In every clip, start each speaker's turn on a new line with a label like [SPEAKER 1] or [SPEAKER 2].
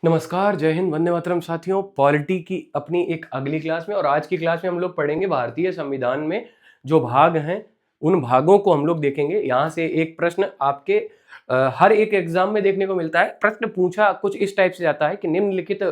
[SPEAKER 1] नमस्कार, जय हिंद, वंदे मातरम साथियों। पॉलिटी की अपनी एक अगली क्लास में और आज की क्लास में हम लोग पढ़ेंगे भारतीय संविधान में जो भाग हैं उन भागों को हम लोग देखेंगे। यहाँ से एक प्रश्न आपके हर एक एग्जाम में देखने को मिलता है। प्रश्न पूछा कुछ इस टाइप से जाता है कि निम्नलिखित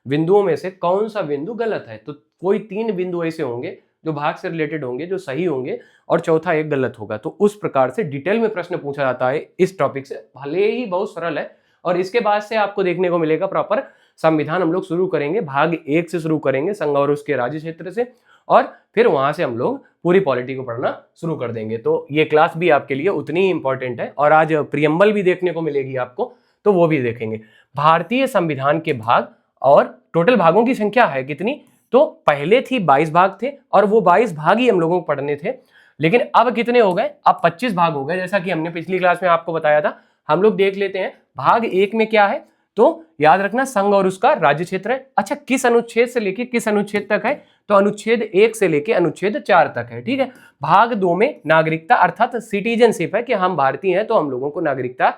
[SPEAKER 1] बिंदुओं में से कौन सा बिंदु गलत है। तो कोई 3 बिंदु ऐसे होंगे जो भाग से रिलेटेड होंगे, जो सही होंगे, और चौथा एक गलत होगा। तो उस प्रकार से डिटेल में प्रश्न पूछा जाता है इस टॉपिक से। भले ही बहुत सरल है, और इसके बाद से आपको देखने को मिलेगा प्रॉपर संविधान हम लोग शुरू करेंगे। भाग 1 से शुरू करेंगे, संघ और उसके राज्य क्षेत्र से, और फिर वहां से हम लोग पूरी पॉलिटी को पढ़ना शुरू कर देंगे। तो ये क्लास भी आपके लिए उतनी ही इंपॉर्टेंट है, और आज प्रियम्बल भी देखने को मिलेगी आपको, तो वो भी देखेंगे। भारतीय संविधान के भाग, और टोटल भागों की संख्या है कितनी, तो पहले थी 22 भाग थे, और वो 22 भाग ही हम लोगों को पढ़ने थे। लेकिन अब कितने हो गए, अब 25 भाग हो गए, जैसा कि हमने पिछली क्लास में आपको बताया था। हम लोग देख लेते हैं भाग 1 में क्या है। तो याद रखना, संघ और उसका राज्य क्षेत्र है। अच्छा, किस अनुच्छेद से लेके किस अनुच्छेद तक है, तो अनुच्छेद 1 से लेके अनुच्छेद 4 तक है। ठीक है। भाग 2 में नागरिकता अर्थात सिटीजनशिप है, कि हम भारतीय हैं तो हम लोगों को नागरिकता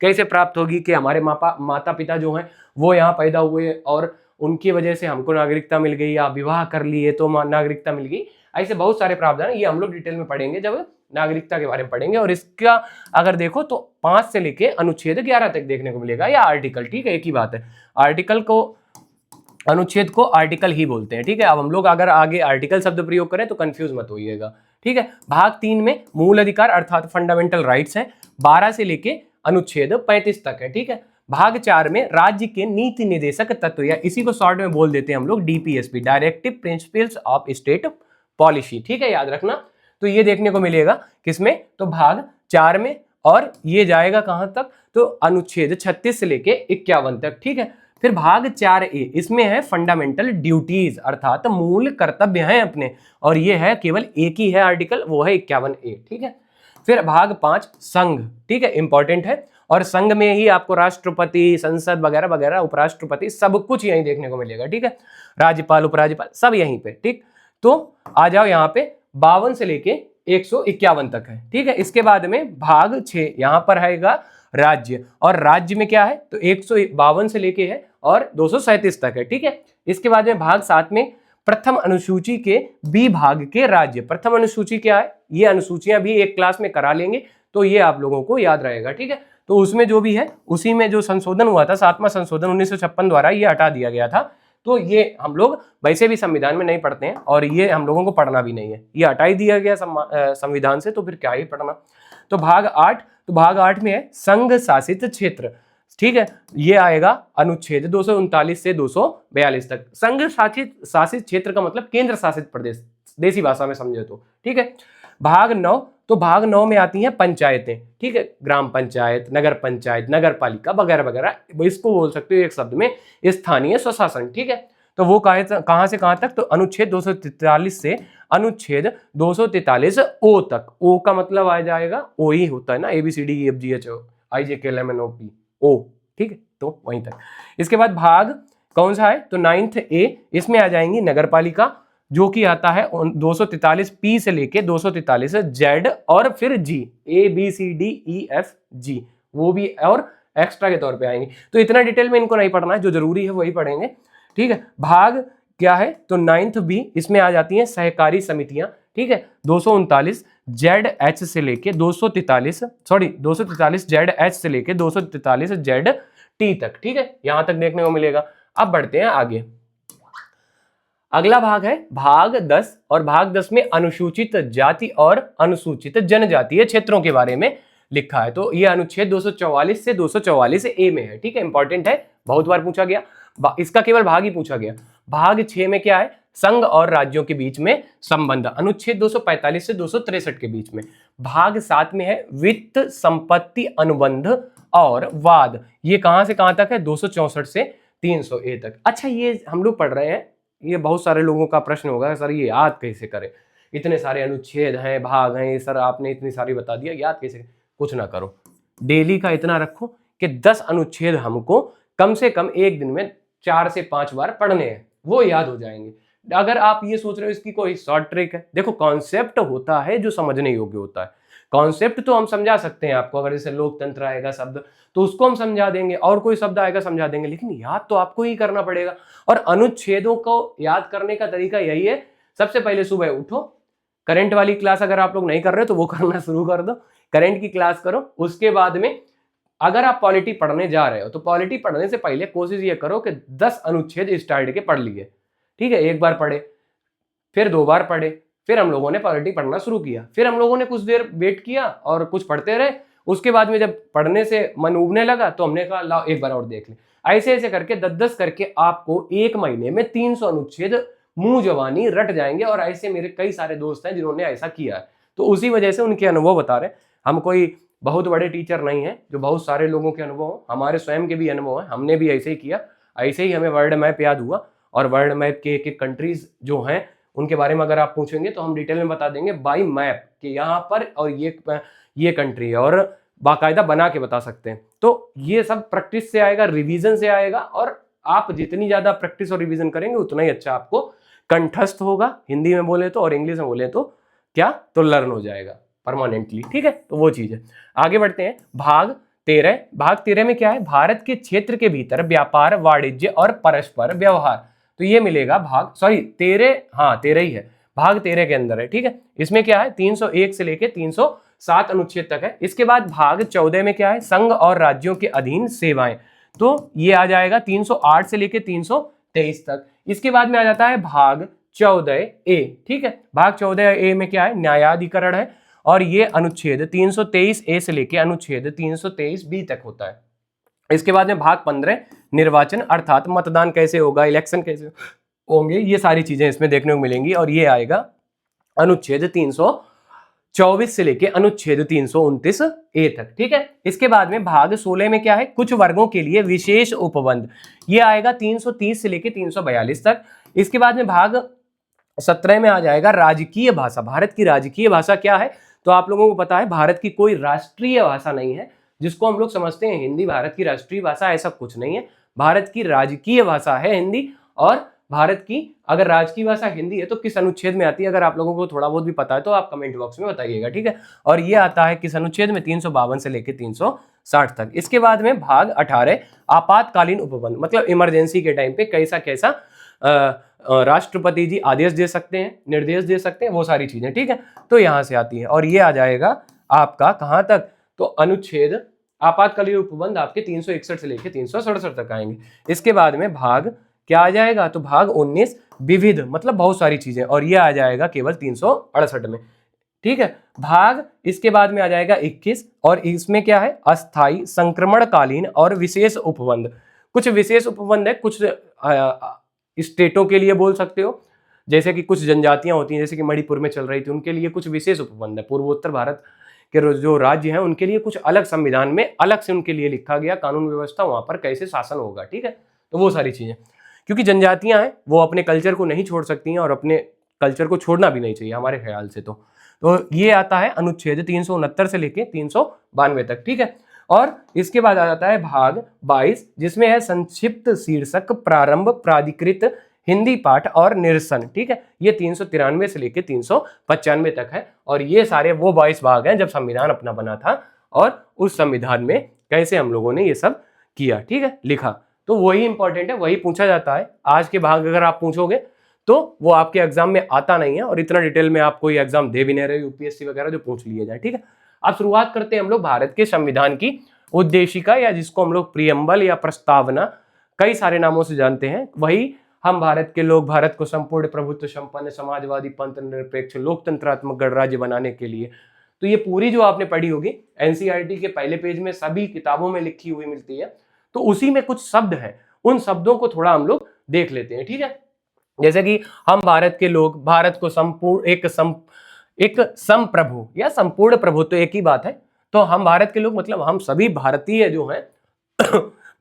[SPEAKER 1] कैसे प्राप्त होगी, कि हमारे माता पिता जो हैं वो यहाँ पैदा हुए और उनकी वजह से हमको नागरिकता मिल गई, या विवाह कर लिए तो नागरिकता मिल गई। ऐसे बहुत सारे प्रावधान है, ये हम लोग डिटेल में पढ़ेंगे जब नागरिकता के बारे में पढ़ेंगे। और इसका अगर देखो तो 5 से लेके अनुच्छेद 11 तक देखने को मिलेगा, या आर्टिकल। ठीक है, एक ही बात है। आर्टिकल को, अनुच्छेद को आर्टिकल ही बोलते हैं। ठीक है। अब हम लोग अगर आगे आर्टिकल शब्द प्रयोग करें तो कंफ्यूज मत होइएगा। ठीक है। भाग 3 में मूल अधिकार अर्थात फंडामेंटल राइट्स है, 12 से लेके अनुच्छेद 35 तक है। ठीक है। भाग 4 में राज्य के नीति निर्देशक तत्व, या इसी को शॉर्ट में बोल देते हैं हम लोग DPSP, directive principles of state policy. ठीक है, याद रखना। तो ये देखने को मिलेगा किसमें, तो भाग 4 में, और ये जाएगा कहां तक, तो अनुच्छेद 36 से लेके 51 तक। ठीक है। फिर भाग 4A, इसमें है फंडामेंटल ड्यूटीज अर्थात मूल कर्तव्य हैं अपने, और ये है केवल एक ही है आर्टिकल, वो है 51A। ठीक है। फिर भाग 5 संघ। ठीक है, इंपॉर्टेंट है, और संघ में ही आपको राष्ट्रपति, संसद वगैरह वगैरह, उपराष्ट्रपति, सब कुछ यहीं देखने को मिलेगा। ठीक है। राज्यपाल, उपराज्यपाल, सब यहीं पे। ठीक, तो आ जाओ यहाँ पे 52 से लेके 151 तक है। ठीक है। इसके बाद में भाग 6 यहाँ पर आएगा राज्य, और राज्य में क्या है, तो 152 से लेके है और 237 तक है। ठीक है। इसके बाद में भाग 7 में प्रथम अनुसूची के बी भाग के राज्य। प्रथम अनुसूची क्या है, ये अनुसूचियां भी एक क्लास में करा लेंगे, तो ये आप लोगों को याद रहेगा। ठीक है। तो उसमें जो भी है, उसी में जो संशोधन हुआ था, 7वां संशोधन 1956 द्वारा, ये हटा दिया गया था। तो ये हम लोग वैसे भी संविधान में नहीं पढ़ते हैं, और ये हम लोगों को पढ़ना भी नहीं है, ये हटा ही दिया गया संविधान से, तो फिर क्या ही पढ़ना। तो भाग 8, तो भाग 8 में है संघ शासित क्षेत्र। ठीक है, ये आएगा अनुच्छेद 239 से 242 तक। संघ शासित क्षेत्र का मतलब केंद्र शासित प्रदेश, देसी भाषा में समझे तो। ठीक है। भाग 9, तो भाग 9 में आती हैं पंचायतें। ठीक है, ग्राम पंचायत, नगर पंचायत, नगर पालिका वगैरह वगैरह, इसको बोल सकते हो एक शब्द में स्थानीय स्वशासन। ठीक है। तो वो कहां से कहां तक, तो अनुच्छेद 243 से अनुच्छेद 243 ओ तक। ओ का मतलब आ जाएगा, ओ ही होता है ना, ABCDEFGH IJKLMNOP, ओ। ठीक है, तो वहीं तक। इसके बाद भाग कौन सा है, तो 9th A, इसमें आ जाएंगी नगर पालिका, जो कि आता है 243 P से लेके 243 Z, और फिर G, ABCDEFG, वो भी और एक्स्ट्रा के तौर पे आएंगे। तो इतना डिटेल में इनको नहीं पढ़ना है, जो जरूरी है वही पढ़ेंगे। ठीक है। भाग क्या है, तो 9th B, इसमें आ जाती हैं सहकारी समितियां। ठीक है, 239 ZH से लेके 243 ZH से लेके 243 ZT तक। ठीक है, यहां तक देखने को मिलेगा। अब बढ़ते हैं आगे। अगला भाग है भाग 10, और भाग 10 में अनुसूचित जाति और अनुसूचित जनजातीय क्षेत्रों के बारे में लिखा है। तो ये अनुच्छेद 244 से 244 A में है। ठीक है, इंपॉर्टेंट है, बहुत बार पूछा गया, इसका केवल भाग ही पूछा गया। भाग 6 में क्या है, संघ और राज्यों के बीच में संबंध, अनुच्छेद 245 से 263 के बीच में। भाग 7 में है वित्त संपत्ति अनुबंध और वाद, ये कहां से कहां तक है, 264 से 300A तक। अच्छा, ये हम लोग पढ़ रहे हैं, ये बहुत सारे लोगों का प्रश्न होगा, सर ये याद कैसे करें, इतने सारे अनुच्छेद हैं, भाग हैं, सर आपने इतनी सारी बता दिया, याद कैसे करें। कुछ ना करो, डेली का इतना रखो कि 10 अनुच्छेद हमको कम से कम एक दिन में 4 से 5 बार पढ़ने हैं, वो याद हो जाएंगे। अगर आप ये सोच रहे हो इसकी कोई शॉर्ट ट्रिक है, देखो कॉन्सेप्ट होता है जो समझने योग्य होता है, कॉन्सेप्ट तो हम समझा सकते हैं आपको, अगर जैसे लोकतंत्र आएगा शब्द तो उसको हम समझा देंगे, और कोई शब्द आएगा समझा देंगे, लेकिन याद तो आपको ही करना पड़ेगा। और अनुच्छेदों को याद करने का तरीका यही है, सबसे पहले सुबह उठो, करंट वाली क्लास अगर आप लोग नहीं कर रहे तो वो करना शुरू कर दो, करंट की क्लास करो। उसके बाद में अगर आप पॉलिटी पढ़ने जा रहे हो तो पॉलिटी पढ़ने से पहले कोशिश ये करो कि 10 अनुच्छेद स्टार्ट के पढ़ लिए, ठीक है। एक बार पढ़े, फिर 2 बार पढ़े, फिर हम लोगों ने पॉलिटी पढ़ना शुरू किया, फिर हम लोगों ने कुछ देर वेट किया और कुछ पढ़ते रहे। उसके बाद में जब पढ़ने से मन उबने लगा तो हमने कहा लाओ एक बार और देख ले। ऐसे ऐसे करके 10-10 करके आपको एक महीने में 300 अनुच्छेद मुंह जवानी रट जाएंगे। और ऐसे मेरे कई सारे दोस्त हैं जिन्होंने ऐसा किया है, तो उसी वजह से उनके अनुभव बता रहे। हम कोई बहुत बड़े टीचर नहीं है जो बहुत सारे लोगों के अनुभव हो, हमारे स्वयं के भी अनुभव है, हमने भी ऐसे ही किया। ऐसे ही हमें वर्ल्ड मैप याद हुआ, और वर्ल्ड मैप के एक कंट्रीज जो हैं उनके बारे में अगर आप पूछेंगे तो हम डिटेल में बता देंगे बाई मैप कि यहाँ पर और ये कंट्री है, और बाकायदा बना के बता सकते हैं। तो ये सब प्रैक्टिस से आएगा, रिवीजन से आएगा, और आप जितनी ज्यादा प्रैक्टिस और रिवीजन करेंगे उतना ही अच्छा आपको कंठस्थ होगा, हिंदी में बोले तो, और इंग्लिश में बोले तो क्या, तो लर्न हो जाएगा परमानेंटली, ठीक है। तो वो चीज है। आगे बढ़ते हैं। भाग 13 में क्या है, भारत के क्षेत्र के भीतर व्यापार, वाणिज्य और परस्पर व्यवहार। तो ये मिलेगा भाग 13 ही है, भाग 13 के अंदर है, ठीक है। इसमें क्या है, 301 से लेके 307 अनुच्छेद तक है। इसके बाद भाग 14 में क्या है, संघ और राज्यों के अधीन सेवाएं। तो ये आ जाएगा 308 से लेके 323 तक। इसके बाद में आ जाता है भाग 14A, ठीक है। भाग 14A में क्या है, न्यायाधिकरण है, और ये अनुच्छेद 323A से लेके अनुच्छेद 323B तक होता है। इसके बाद में भाग 15 निर्वाचन, अर्थात मतदान कैसे होगा, इलेक्शन कैसे होंगे, ये सारी चीजें इसमें देखने को मिलेंगी, और ये आएगा अनुच्छेद 324 से लेके अनुच्छेद 329A तक, ठीक है। इसके बाद में भाग 16 में क्या है, कुछ वर्गों के लिए विशेष उपबंध, ये आएगा 330 से लेके 342 तक। इसके बाद में भाग 17 में आ जाएगा राजकीय भाषा। भारत की राजकीय भाषा क्या है, तो आप लोगों को पता है भारत की कोई राष्ट्रीय भाषा नहीं है, जिसको हम लोग समझते हैं हिंदी भारत की राष्ट्रीय भाषा, ऐसा कुछ नहीं है। भारत की राजकीय भाषा है हिंदी, और भारत की अगर राजकीय भाषा हिंदी है तो किस अनुच्छेद में आती है, अगर आप लोगों को थोड़ा बहुत भी पता है तो आप कमेंट बॉक्स में बताइएगा, ठीक है। और ये आता है किस अनुच्छेद में, 352 से लेकर 360 तक। इसके बाद में भाग 18 आपातकालीन उपबंध, मतलब इमरजेंसी के टाइम पे कैसा कैसा राष्ट्रपति जी आदेश दे सकते हैं, निर्देश दे सकते हैं, वो सारी चीजें, ठीक है। तो यहां से आती है, और ये आ जाएगा आपका कहां तक, तो अनुच्छेद आपातकालीन उपबंध आपके 361 से लेकर 367 तक आएंगे। इसके बाद में भाग क्या आ जाएगा, तो भाग 19 विविध, मतलब बहुत सारी चीजें, और ये आ जाएगा केवल 368 में, ठीक है। भाग इसके बाद में आ जाएगा 21, और इसमें क्या है, अस्थायी, संक्रमणकालीन और विशेष उपबंध। कुछ विशेष उपबंध है, कुछ स्टेटों के लिए बोल सकते हो, जैसे कि कुछ जनजातियां होती हैं, जैसे कि मणिपुर में चल रही थी, उनके लिए कुछ विशेष उपबंध है। पूर्वोत्तर भारत के जो राज्य हैं उनके लिए कुछ अलग संविधान में अलग से उनके लिए लिखा गया कानून व्यवस्था, वहां पर कैसे शासन होगा, ठीक है। तो वो सारी चीजें, क्योंकि जनजातियां हैं वो अपने कल्चर को नहीं छोड़ सकती हैं, और अपने कल्चर को छोड़ना भी नहीं चाहिए हमारे ख्याल से। तो ये आता है अनुच्छेद 369 से लेके 392 तक, ठीक है। और इसके बाद आ जाता है भाग 22, जिसमें है संक्षिप्त शीर्षक, प्रारंभ, प्राधिकृत, हिंदी पाठ और निरसन, ठीक है। ये 393 से लेके 395 तक है, और ये सारे वो 22 भाग हैं जब संविधान अपना बना था, और उस संविधान में कैसे हम लोगों ने ये सब किया, ठीक है, लिखा। तो वही इंपॉर्टेंट है, वही पूछा जाता है। आज के भाग अगर आप पूछोगे तो वो आपके एग्जाम में आता नहीं है, और इतना डिटेल में आप कोई एग्जाम दे भी नहीं रहे, यूपीएससी वगैरह, जो पूछ लिए जाए, ठीक है। अब शुरुआत करते हैं हम लोग भारत के संविधान की उद्देशिका, या जिसको हम लोग प्रियम्बल या प्रस्तावना कई सारे नामों से जानते हैं। वही हम भारत के लोग भारत को संपूर्ण प्रभुत्व संपन्न समाजवादी पंथ निरपेक्ष लोकतंत्रात्मक गणराज्य बनाने के लिए। तो ये पूरी जो आपने पढ़ी होगी एनसीईआरटी के पहले पेज में सभी किताबों में लिखी हुई मिलती है, तो उसी में कुछ शब्द हैं, उन शब्दों को थोड़ा हम लोग देख लेते हैं, ठीक है। जैसे कि हम भारत के लोग भारत को संपूर्ण एक संप्रभु या संपूर्ण प्रभुत्व, एक ही बात है। तो हम भारत के लोग मतलब हम सभी भारतीय जो हैं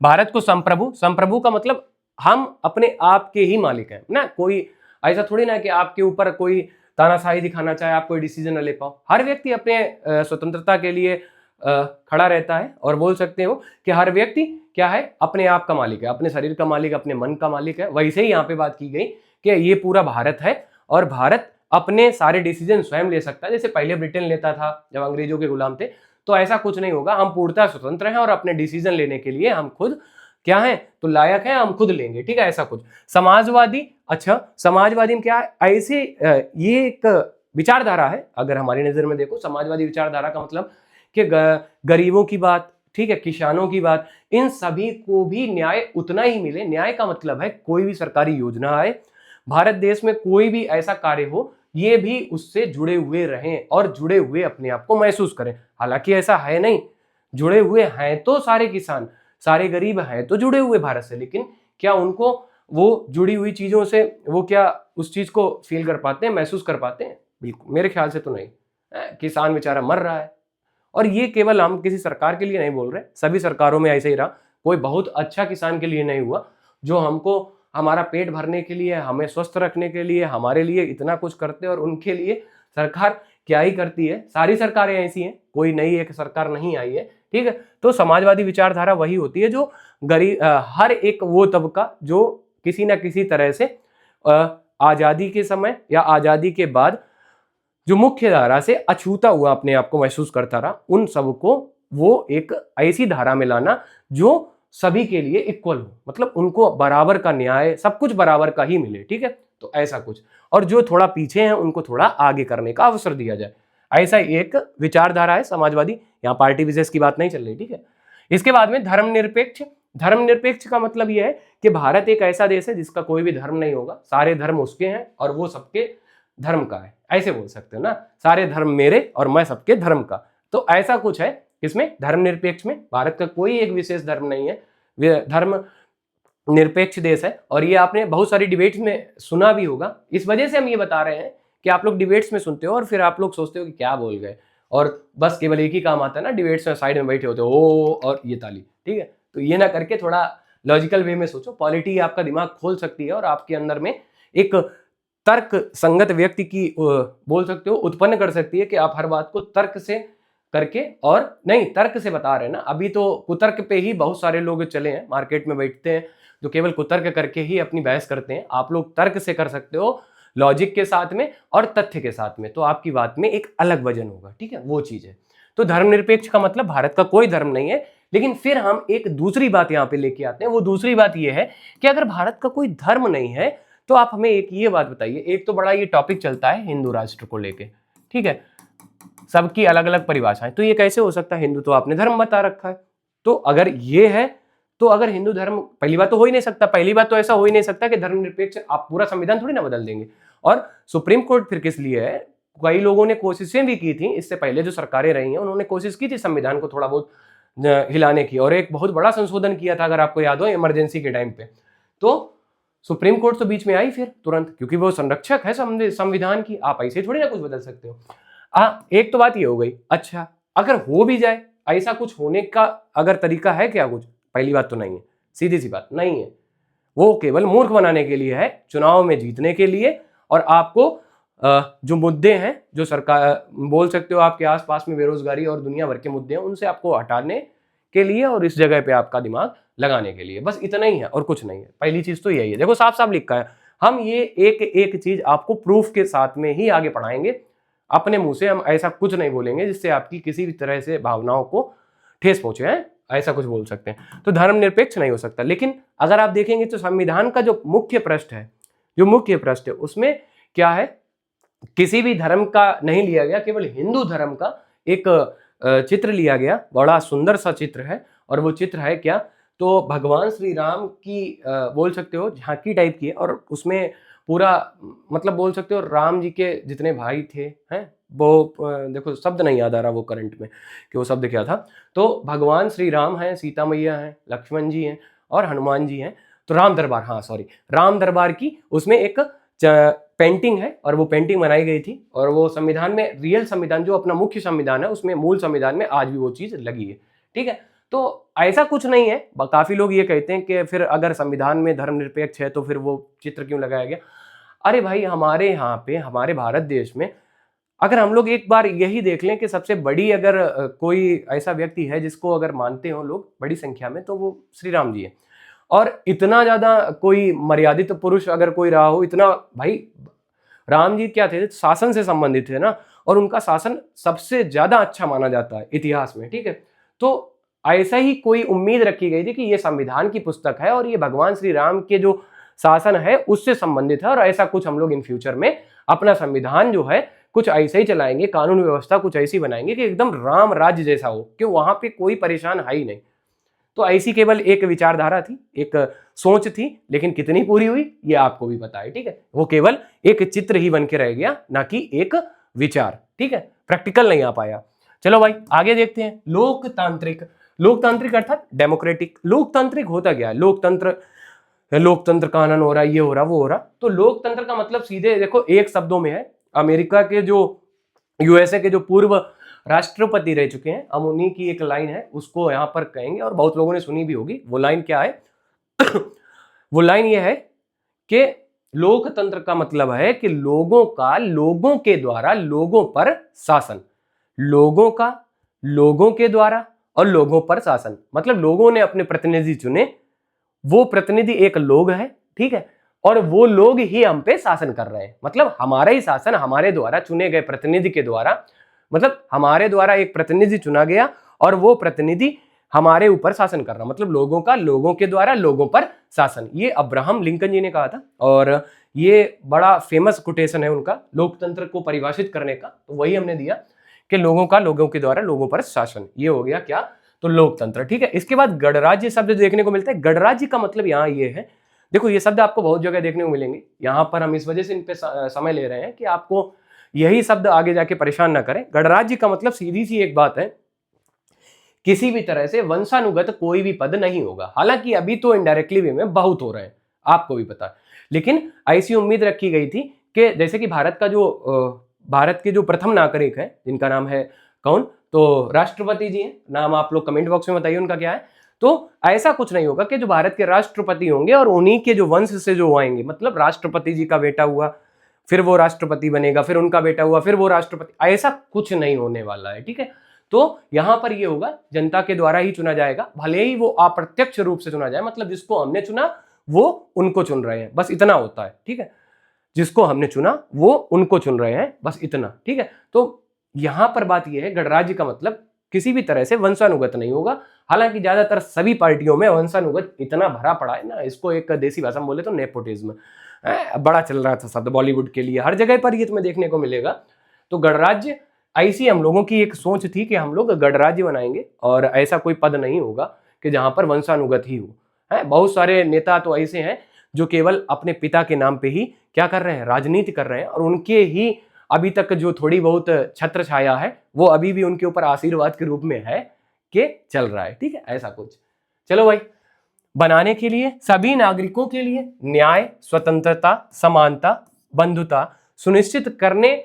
[SPEAKER 1] भारत को संप्रभु का मतलब हम अपने आप के ही मालिक हैं ना। कोई ऐसा थोड़ी ना कि आपके ऊपर कोई तानाशाही दिखाना चाहे, आप कोई डिसीजन न ले पाओ। हर व्यक्ति अपने स्वतंत्रता के लिए खड़ा रहता है, और बोल सकते हो कि हर व्यक्ति क्या है, अपने आप का मालिक है, अपने शरीर का मालिक, अपने मन का मालिक है। वैसे ही यहाँ पे बात की गई कि ये पूरा भारत है, और भारत अपने सारे डिसीजन स्वयं ले सकता है, जैसे पहले ब्रिटेन लेता था जब अंग्रेजों के गुलाम थे। तो ऐसा कुछ नहीं होगा, हम पूर्णतः स्वतंत्र हैं और अपने डिसीजन लेने के लिए हम खुद क्या है, तो लायक है, हम खुद लेंगे, ठीक है, ऐसा कुछ। समाजवादी, अच्छा समाजवादी में क्या है, ऐसे ये एक विचारधारा है, अगर हमारी नजर में देखो समाजवादी विचारधारा का मतलब कि गरीबों की बात, ठीक है, किसानों की बात, इन सभी को भी न्याय उतना ही मिले। न्याय का मतलब है कोई भी सरकारी योजना आए, भारत देश में कोई भी ऐसा कार्य हो, ये भी उससे जुड़े हुए रहें और जुड़े हुए अपने आप को महसूस करें। हालांकि ऐसा है नहीं, जुड़े हुए हैं तो सारे किसान, सारे गरीब हैं तो जुड़े हुए भारत से, लेकिन क्या उनको वो जुड़ी हुई चीजों से वो क्या उस चीज को फील कर पाते हैं, महसूस कर पाते हैं? बिल्कुल मेरे ख्याल से तो नहीं। किसान बेचारा मर रहा है, और ये केवल हम किसी सरकार के लिए नहीं बोल रहे, सभी सरकारों में ऐसे ही रहा, कोई बहुत अच्छा किसान के लिए नहीं हुआ जो हमको हमारा पेट भरने के लिए, हमें स्वस्थ रखने के लिए, हमारे लिए इतना कुछ करते, और उनके लिए सरकार क्या ही करती है। सारी सरकारें ऐसी हैं, कोई नई एक सरकार नहीं आई है, ठीक है। तो समाजवादी विचारधारा वही होती है जो गरीब, हर एक वो तबका जो किसी ना किसी तरह से आजादी के समय या आजादी के बाद जो मुख्य धारा से अछूता हुआ अपने आप को महसूस करता रहा, उन सबको वो एक ऐसी धारा में लाना जो सभी के लिए इक्वल हो, मतलब उनको बराबर का न्याय, सब कुछ बराबर का ही मिले, ठीक है, तो ऐसा कुछ। और जो थोड़ा पीछे हैं उनको थोड़ा आगे करने का अवसर दिया जाए, ऐसा एक विचारधारा है समाजवादी। यहाँ पार्टी विशेष की बात नहीं चल रही, ठीक है। इसके बाद में धर्मनिरपेक्ष। धर्मनिरपेक्ष का मतलब यह है कि भारत एक ऐसा देश है जिसका कोई भी धर्म नहीं होगा, सारे धर्म उसके हैं और वो सबके धर्म का है, ऐसे बोल सकते हो ना, सारे धर्म मेरे और मैं सबके धर्म का। तो ऐसा कुछ है इसमें धर्मनिरपेक्ष में, भारत का कोई एक विशेष धर्म नहीं है, धर्म निरपेक्ष देश है। और ये आपने बहुत सारी डिबेट्स में सुना भी होगा, इस वजह से हम ये बता रहे हैं कि आप लोग डिबेट्स में सुनते हो और फिर आप लोग सोचते हो कि क्या बोल गए, और बस केवल एक ही काम आता है ना, डिबेट्स में साइड में बैठे होते हो ओ और ये ताली, ठीक है। तो ये ना करके थोड़ा लॉजिकल वे में सोचो, पॉलिटी आपका दिमाग खोल सकती है और आपके अंदर में एक तर्क संगत व्यक्ति की बोल सकते हो उत्पन्न कर सकती है कि आप हर बात को तर्क से करके, और नहीं तर्क से बता रहे हैं ना, अभी तो कुतर्क पे ही बहुत सारे लोग चले हैं, मार्केट में बैठते हैं जो केवल कुतर्क करके ही अपनी बहस करते हैं। आप लोग तर्क से कर सकते हो, लॉजिक के साथ में और तथ्य के साथ में, तो आपकी बात में एक अलग वजन होगा, ठीक है, वो चीज है। तो धर्मनिरपेक्ष का मतलब भारत का कोई धर्म नहीं है, लेकिन फिर हम एक दूसरी बात यहाँ पे लेके आते हैं। वो दूसरी बात ये है कि अगर भारत का कोई धर्म नहीं है तो आप हमें एक ये बात बताइए, एक तो बड़ा ये टॉपिक चलता है हिंदू राष्ट्र को लेके, ठीक है, सबकी अलग अलग परिभाषाएं, तो ये कैसे हो सकता है, हिंदू तो आपने धर्म बता रखा है। तो अगर ये है, तो अगर हिंदू धर्म, पहली बात तो हो ही नहीं सकता, पहली बात तो ऐसा हो ही नहीं सकता कि धर्मनिरपेक्ष, आप पूरा संविधान थोड़ी ना बदल देंगे। और सुप्रीम कोर्ट फिर किस लिए है, कई लोगों ने कोशिशें भी की थी इससे पहले, जो सरकारें रही हैं उन्होंने कोशिश की थी संविधान को थोड़ा बहुत हिलाने की, और एक बहुत बड़ा संशोधन किया था अगर आपको याद हो इमरजेंसी के टाइम पे। तो सुप्रीम कोर्ट तो बीच में आई फिर तुरंत, क्योंकि वो संरक्षक है संविधान की, आप ऐसे थोड़ी ना कुछ बदल सकते हो। एक तो बात ये हो गई। अच्छा, अगर हो भी जाए, ऐसा कुछ होने का अगर तरीका है क्या कुछ, पहली बात तो नहीं है, सीधी सी बात नहीं है, वो केवल मूर्ख बनाने के लिए है, चुनाव में जीतने के लिए, और आपको जो मुद्दे हैं, जो सरकार बोल सकते हो आपके आसपास में बेरोजगारी और दुनिया भर के मुद्दे हैं, उनसे आपको हटाने के लिए और इस जगह पे आपका दिमाग लगाने के लिए, बस इतना ही है और कुछ नहीं है। पहली चीज तो यही है, देखो साफ साफ लिखा है, हम ये एक एक चीज आपको प्रूफ के साथ में ही आगे पढ़ाएंगे, अपने मुंह से हम ऐसा कुछ नहीं बोलेंगे जिससे आपकी किसी भी तरह से भावनाओं को ठेस पहुंचे, हैं ऐसा कुछ बोल सकते हैं। तो धर्मनिरपेक्ष नहीं हो सकता। लेकिन अगर आप देखेंगे तो संविधान का जो मुख्य पृष्ठ है, उसमें क्या है, किसी भी धर्म का नहीं लिया गया, केवल हिंदू धर्म का एक चित्र लिया गया, बड़ा सुंदर सा चित्र है। और वो चित्र है क्या, तो भगवान श्री राम की बोल सकते हो झांकी टाइप की है, और उसमें पूरा मतलब बोल सकते हो राम जी के जितने भाई थे, हैं वो देखो शब्द नहीं याद आ रहा वो करंट में कि वो शब्द क्या था। तो भगवान श्री राम हैं, सीता मैया हैं, लक्ष्मण जी हैं और हनुमान जी हैं। तो राम दरबार, हाँ सॉरी, राम दरबार की उसमें एक पेंटिंग है, और वो पेंटिंग बनाई गई थी, और वो संविधान में, रियल संविधान जो अपना मुख्य संविधान है उसमें, मूल संविधान में आज भी वो चीज लगी है, ठीक है। तो ऐसा कुछ नहीं है, काफी लोग ये कहते हैं कि फिर अगर संविधान में धर्मनिरपेक्ष है तो फिर वो चित्र क्यों लगाया गया। अरे भाई, हमारे यहाँ पे, हमारे भारत देश में अगर हम लोग एक बार यही देख लें कि सबसे बड़ी अगर कोई ऐसा व्यक्ति है जिसको अगर मानते हो लोग बड़ी संख्या में, तो वो श्री राम जी है। और इतना ज्यादा कोई मर्यादित पुरुष अगर कोई रहा हो, इतना भाई राम जी क्या थे, शासन से संबंधित थे ना, और उनका शासन सबसे ज्यादा अच्छा माना जाता है इतिहास में, ठीक है। तो ऐसा ही कोई उम्मीद रखी गई थी कि ये संविधान की पुस्तक है और ये भगवान श्री राम के जो शासन है उससे संबंधित है, और ऐसा कुछ हम लोग इन फ्यूचर में अपना संविधान जो है कुछ ऐसे ही चलाएंगे, कानून व्यवस्था कुछ ऐसी बनाएंगे कि एकदम राम राज्य जैसा हो, कि वहां पे कोई परेशान है ही नहीं। तो ऐसी केवल एक विचारधारा थी, एक सोच थी, लेकिन कितनी पूरी हुई ये आपको भी पता है, ठीक है। वो केवल एक चित्र ही बन के रह गया, ना कि एक विचार, ठीक है, प्रैक्टिकल नहीं आ पाया। चलो भाई आगे देखते हैं। लोकतांत्रिक, लोकतांत्रिक अर्थात डेमोक्रेटिक। लोकतांत्रिक होता क्या है? लोकतंत्र, लोकतंत्र कानून हो रहा है, ये हो रहा वो हो रहा। तो लोकतंत्र का मतलब सीधे देखो एक शब्दों में है, अमेरिका के जो यूएसए के जो पूर्व राष्ट्रपति रह चुके हैं, हम उन्हीं की एक लाइन है उसको यहाँ पर कहेंगे, और बहुत लोगों ने सुनी भी होगी। वो लाइन क्या है? वो लाइन ये है कि लोकतंत्र का मतलब है कि लोगों का लोगों के द्वारा लोगों पर शासन, लोगों का लोगों के द्वारा और लोगों पर शासन। मतलब लोगों ने अपने प्रतिनिधि चुने, वो प्रतिनिधि एक लोग है, ठीक है, और वो लोग ही हम पे शासन कर रहे हैं। मतलब हमारा ही शासन हमारे द्वारा चुने गए प्रतिनिधि के द्वारा, मतलब हमारे द्वारा एक प्रतिनिधि चुना गया और वो प्रतिनिधि हमारे ऊपर शासन कर रहा, मतलब लोगों का लोगों के द्वारा लोगों पर शासन। ये अब्राहम लिंकन जी ने कहा था, और ये बड़ा फेमस कोटेशन है उनका लोकतंत्र को परिभाषित करने का। तो वही हमने दिया कि लोगों का लोगों के द्वारा लोगों पर शासन, ये हो गया क्या? तो लोकतंत्र, ठीक है। इसके बाद गणराज्य शब्द देखने को मिलता है। गणराज्य का मतलब यहाँ ये है, देखो ये शब्द आपको बहुत जगह देखने को मिलेंगे, यहाँ पर हम इस वजह से इन पे समय ले रहे हैं कि आपको यही शब्द आगे जाके परेशान ना करें। गणराज्य का मतलब सीधी सी एक बात है, किसी भी तरह से वंशानुगत कोई भी पद नहीं होगा। हालांकि अभी तो इनडायरेक्टली वे में बहुत हो रहे हैं, आपको भी पता है, लेकिन ऐसी उम्मीद रखी गई थी कि जैसे कि भारत के जो प्रथम नागरिक हैं जिनका नाम है कौन, तो राष्ट्रपति जी हैं, नाम आप लोग कमेंट बॉक्स में बताइए उनका क्या है। तो ऐसा कुछ नहीं होगा कि जो भारत के राष्ट्रपति होंगे और उन्हीं के जो वंश से जो आएंगे, मतलब राष्ट्रपति जी का बेटा हुआ फिर वो राष्ट्रपति बनेगा, फिर उनका बेटा हुआ फिर वो राष्ट्रपति, ऐसा कुछ नहीं होने वाला है, ठीक है। तो यहां पर ये होगा जनता के द्वारा ही चुना जाएगा, भले ही वो अप्रत्यक्ष रूप से चुना जाए, मतलब जिसको हमने चुना वो उनको चुन रहे हैं, बस इतना होता है, ठीक है। जिसको हमने चुना वो उनको चुन रहे हैं, बस इतना, ठीक है। तो यहां पर बात यह है, गणराज्य का मतलब किसी भी तरह से वंशानुगत नहीं होगा। हालांकि ज्यादातर सभी पार्टियों में वंशानुगत इतना भरा पड़ा है ना, इसको एक देसी भाषा में बोले तो नेपोटिज्म बड़ा चल रहा था शब्द बॉलीवुड के लिए, हर जगह पर ये तुम्हें देखने को मिलेगा। तो गणराज्य ऐसी हम लोगों की एक सोच थी कि हम लोग गणराज्य बनाएंगे और ऐसा कोई पद नहीं होगा कि जहां पर वंशानुगत ही हो। बहुत सारे नेता तो ऐसे हैं जो केवल अपने पिता के नाम पे ही क्या कर रहे हैं, राजनीति कर रहे हैं, और उनके ही अभी तक जो थोड़ी बहुत छत्र छाया है वो अभी भी उनके ऊपर आशीर्वाद के रूप में है कि चल रहा है, ठीक है, ऐसा कुछ। चलो भाई, बनाने के लिए सभी नागरिकों के लिए न्याय, स्वतंत्रता, समानता, बंधुता सुनिश्चित करने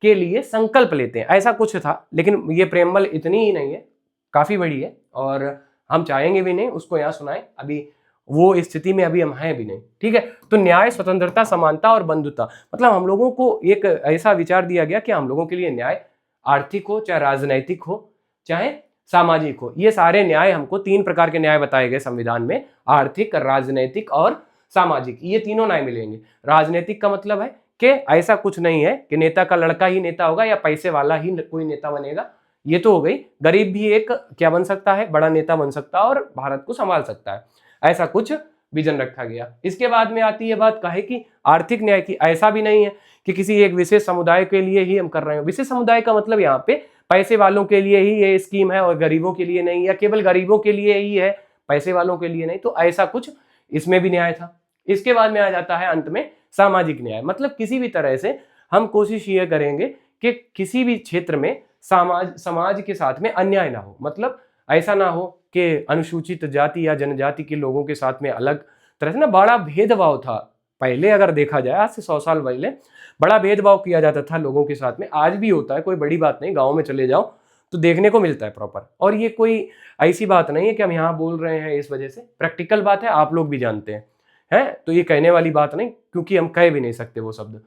[SPEAKER 1] के लिए संकल्प लेते हैं, ऐसा कुछ था। लेकिन ये प्रेमबल इतनी ही नहीं है, काफी बड़ी है, और हम चाहेंगे भी नहीं उसको यहाँ सुनाएं, अभी वो स्थिति में अभी हम हैं भी नहीं, ठीक है। तो न्याय, स्वतंत्रता, समानता और बंधुता, मतलब हम लोगों को एक ऐसा विचार दिया गया कि हम लोगों के लिए न्याय, आर्थिक हो चाहे राजनैतिक हो चाहे सामाजिक हो, ये सारे न्याय, हमको 3 प्रकार के न्याय बताए गए संविधान में, आर्थिक, राजनैतिक और सामाजिक, ये तीनों न्याय मिलेंगे। राजनैतिक का मतलब है कि ऐसा कुछ नहीं है कि नेता का लड़का ही नेता होगा या पैसे वाला ही कोई नेता बनेगा, ये तो हो गई। गरीब भी एक क्या बन सकता है, बड़ा नेता बन सकता है और भारत को संभाल सकता है, ऐसा कुछ विजन रखा गया। इसके बाद में आती है बात काहे की, आर्थिक न्याय की। ऐसा भी नहीं है कि किसी एक विशेष समुदाय के लिए ही हम कर रहे हैं। विशेष समुदाय का मतलब यहाँ पे पैसे वालों के लिए ही ये स्कीम है और गरीबों के लिए नहीं, या केवल गरीबों के लिए ही है, पैसे वालों के लिए नहीं, तो ऐसा कुछ इसमें भी न्याय था। इसके बाद में आ जाता है अंत में सामाजिक न्याय, मतलब किसी भी तरह से हम कोशिश ये करेंगे कि किसी भी क्षेत्र में समाज के साथ में अन्याय ना हो, मतलब ऐसा ना हो कि अनुसूचित जाति या जनजाति के लोगों के साथ में अलग तरह से ना बड़ा भेदभाव था पहले। अगर देखा जाए आज से 100 साल पहले बड़ा भेदभाव किया जाता था लोगों के साथ में, आज भी होता है, कोई बड़ी बात नहीं, गाँव में चले जाओ तो देखने को मिलता है प्रॉपर। और ये कोई ऐसी बात नहीं है कि हम यहाँ बोल रहे हैं इस वजह से, प्रैक्टिकल बात है, आप लोग भी जानते हैं, तो ये कहने वाली बात नहीं, क्योंकि हम कह भी नहीं सकते वो शब्द।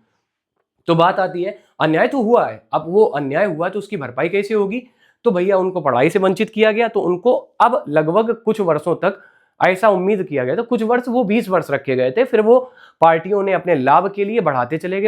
[SPEAKER 1] तो बात आती है अन्याय तो हुआ है, अब वो अन्याय हुआ तो उसकी भरपाई कैसे होगी, तो भैया उनको पढ़ाई से वंचित किया गया, तो उनको अब लगभग कुछ वर्षों तक ऐसा उम्मीद किया गया था। कुछ वर्ष वो 20 वर्ष रखे गए थे, फिर वो पार्टियों ने अपने लाभ के लिए बढ़ाते चले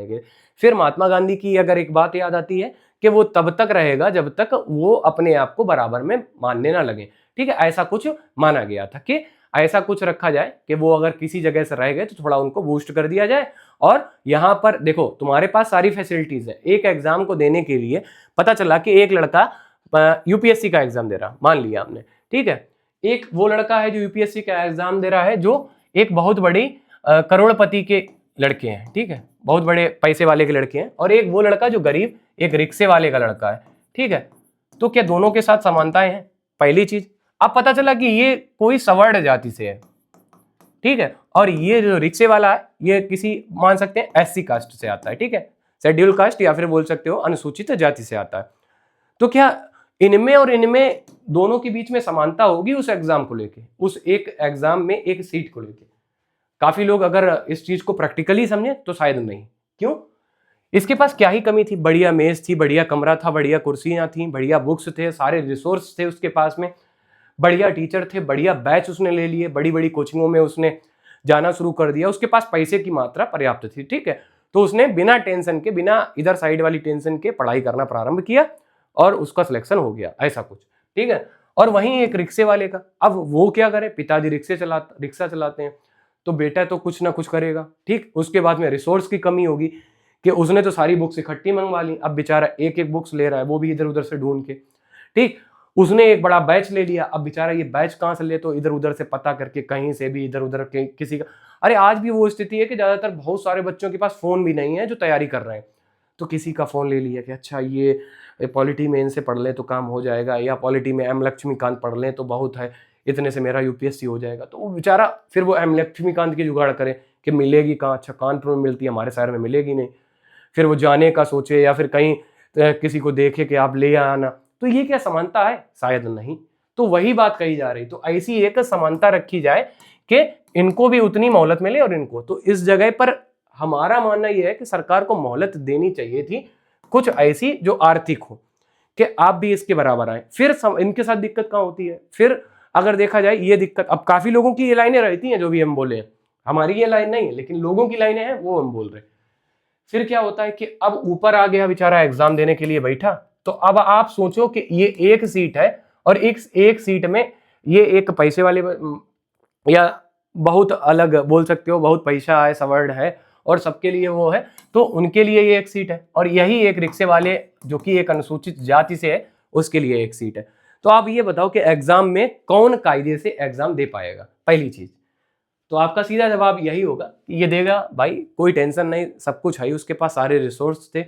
[SPEAKER 1] गए। फिर महात्मा गांधी की अगर एक बात याद आती है कि वो तब तक रहेगा जब तक वो अपने आप को बराबर में मानने ना लगे। ठीक है, ऐसा कुछ माना गया था कि ऐसा कुछ रखा जाए कि वो अगर किसी जगह से रह गए तो थोड़ा उनको बूस्ट कर दिया जाए। और यहाँ पर देखो तुम्हारे पास सारी फैसिलिटीज है। एक एग्जाम को देने के लिए पता चला कि एक लड़का यूपीएससी का एग्जाम दे रहा, मान लिया आपने, ठीक है, एक वो लड़का है जो यूपीएससी का एग्जाम दे रहा है, जो एक बहुत बड़ी करोड़पति के लड़के हैं, ठीक है, बहुत बड़े पैसे वाले के लड़के हैं, और एक वो लड़का जो गरीब एक रिक्शे वाले का लड़का है, ठीक है। तो क्या दोनों के साथ समानताएं हैं? पहली चीज। अब पता चला कि ये कोई सवर्ण जाति से है, ठीक है, और ये जो रिक्शे वाला है ये किसी मान सकते हैं एससी कास्ट से आता है, ठीक है, शेड्यूल कास्ट, या फिर बोल सकते हो अनुसूचित जाति से आता है। तो क्या इनमें और इनमें दोनों के बीच में समानता होगी उस एग्जाम को लेके, उस एक एग्जाम में एक सीट को लेके? काफी लोग अगर इस चीज को प्रैक्टिकली समझे तो शायद नहीं। क्यों? इसके पास क्या ही कमी थी? बढ़िया मेज थी, बढ़िया कमरा था, बढ़िया कुर्सियां थी, बढ़िया बुक्स थे, सारे रिसोर्स थे उसके पास में, बढ़िया टीचर थे, बढ़िया बैच उसने ले लिए, बड़ी बड़ी कोचिंगों में उसने जाना शुरू कर दिया, उसके पास पैसे की मात्रा पर्याप्त थी, ठीक है। तो उसने बिना टेंशन के, बिना इधर साइड वाली टेंशन के पढ़ाई करना प्रारंभ किया और उसका सिलेक्शन हो गया, ऐसा कुछ, ठीक है। और वहीं एक रिक्शे वाले का, अब वो क्या करे, पिताजी रिक्शा चलाते हैं तो बेटा तो कुछ ना कुछ करेगा, ठीक। उसके बाद में रिसोर्स की कमी होगी कि उसने तो सारी बुक्स इकट्ठी मंगवा ली, अब बेचारा एक एक बुक्स ले रहा है, वो भी इधर उधर से ढूंढ के, ठीक। उसने एक बड़ा बैच ले लिया, अब बेचारा ये बैच कहाँ से ले, तो इधर उधर से पता करके, कहीं से भी इधर उधर के किसी का। अरे आज भी वो स्थिति है कि ज्यादातर बहुत सारे बच्चों के पास फोन भी नहीं है जो तैयारी कर रहे हैं, तो किसी का फोन ले लिया कि अच्छा ये पॉलिटी में इनसे पढ़ लें तो काम हो जाएगा, या पॉलिटी में एम लक्ष्मीकांत पढ़ लें तो बहुत है, इतने से मेरा यूपीएससी हो जाएगा। तो वो बेचारा फिर वो एम लक्ष्मीकांत की जुगाड़ करे कि मिलेगी कहाँ, अच्छा कानपुर में मिलती है, हमारे शहर में मिलेगी नहीं, फिर वो जाने का सोचे, या फिर कहीं किसी को देखे कि आप ले आना। तो ये क्या समानता है? शायद नहीं। तो वही बात कही जा रही, तो ऐसी एक समानता रखी जाए कि इनको भी उतनी मोहलत मिले और इनको। तो इस जगह पर हमारा मानना यह है कि सरकार को मोहलत देनी चाहिए थी कुछ ऐसी जो आर्थिक हो, कि आप भी इसके बराबर आए। फिर इनके साथ दिक्कत कहाँ होती है? फिर अगर देखा जाए ये दिक्कत, अब काफी लोगों की ये लाइनें रहती हैं जो भी हम बोले, हमारी ये लाइन नहीं है, लेकिन लोगों की लाइनें हैं वो हम बोल रहे। फिर क्या होता है कि अब ऊपर आ गया बेचारा, एग्जाम देने के लिए बैठा, तो अब आप सोचो कि ये एक सीट है, और एक सीट में ये एक पैसे वाले या बहुत अलग बोल सकते हो, बहुत पैसा है, सवर्ण है, और सबके लिए वो है, तो उनके लिए ये एक सीट है, और यही एक रिक्शे वाले जो कि एक अनुसूचित जाति से है उसके लिए एक सीट है। तो आप ये बताओ कि एग्जाम में कौन कायदे से एग्जाम दे पाएगा? पहली चीज तो आपका सीधा जवाब यही होगा कि ये देगा भाई, कोई टेंशन नहीं, सब कुछ है, उसके पास सारे रिसोर्स थे,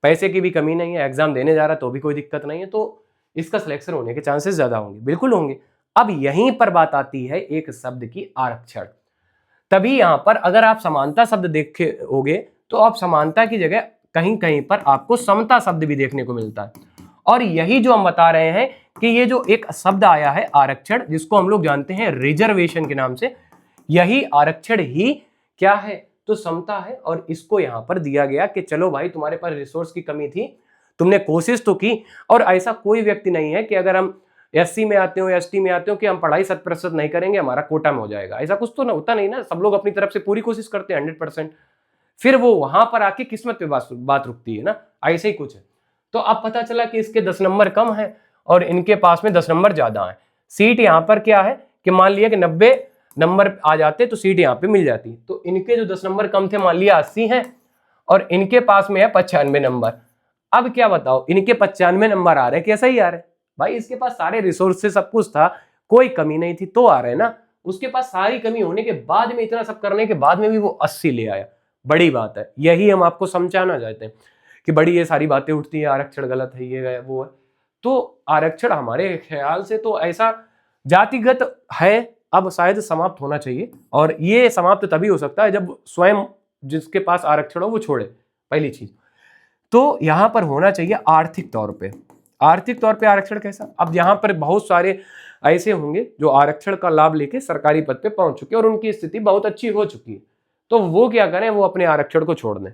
[SPEAKER 1] पैसे की भी कमी नहीं है, एग्जाम देने जा रहा तो भी कोई दिक्कत नहीं है, तो इसका सिलेक्शन होने के चांसेस ज्यादा होंगे, बिल्कुल होंगे। अब यहीं पर बात आती है एक शब्द की, आरक्षण। तभी यहां पर अगर आप समानता शब्द देखे होगे तो आप समानता की जगह कहीं कहीं पर आपको समता शब्द भी देखने को मिलता है। और यही जो हम बता रहे हैं कि ये जो एक शब्द आया है आरक्षण, जिसको हम लोग जानते हैं रिजर्वेशन के नाम से, यही आरक्षण ही क्या है? तो समता है। और इसको यहां पर दिया गया कि चलो भाई, तुम्हारे पास रिसोर्स की कमी थी, तुमने कोशिश तो की, और ऐसा कोई व्यक्ति नहीं है कि अगर हम एससी में आते हो या एसटी में आते हो कि हम पढ़ाई 100% नहीं करेंगे, हमारा कोटा में हो जाएगा, ऐसा कुछ तो होता नहीं ना। सब लोग अपनी तरफ से पूरी कोशिश करते हैं 100%, फिर वो वहां पर आके किस्मत पे बात रुकती है ना, ऐसे ही कुछ है। तो अब पता चला कि इसके 10 नंबर कम है और इनके पास में 10 नंबर ज्यादा है। सीट यहाँ पर क्या है कि मान लिया कि 90 नंबर आ जाते तो सीट यहाँ पे मिल जाती, तो इनके जो 10 नंबर कम थे, मान लिया 80 हैं, और इनके पास में है 95 नंबर। अब क्या बताओ, इनके 95 नंबर आ रहे, कैसे ही आ रहे भाई? इसके पास सारे रिसोर्सेस सब कुछ था, कोई कमी नहीं थी, तो आ रहे ना। उसके पास सारी कमी होने के बाद में, इतना सब करने के बाद में भी वो 80 ले आया, बड़ी बात है। यही हम आपको समझाना चाहते हैं कि बड़ी ये सारी बातें उठती है, आरक्षण गलत है, ये है वो है। तो आरक्षण हमारे ख्याल से तो ऐसा जातिगत है, अब शायद समाप्त होना चाहिए, और ये समाप्त तभी हो सकता है जब स्वयं जिसके पास आरक्षण हो वो छोड़े, पहली चीज। तो यहां पर होना चाहिए आर्थिक तौर पे, आर्थिक तौर पे आरक्षण कैसा? अब यहां पर बहुत सारे ऐसे होंगे जो आरक्षण का लाभ लेके सरकारी पद पे पहुंच चुके और उनकी स्थिति बहुत अच्छी हो चुकी है, तो वो क्या करें, वो अपने आरक्षण को छोड़ दें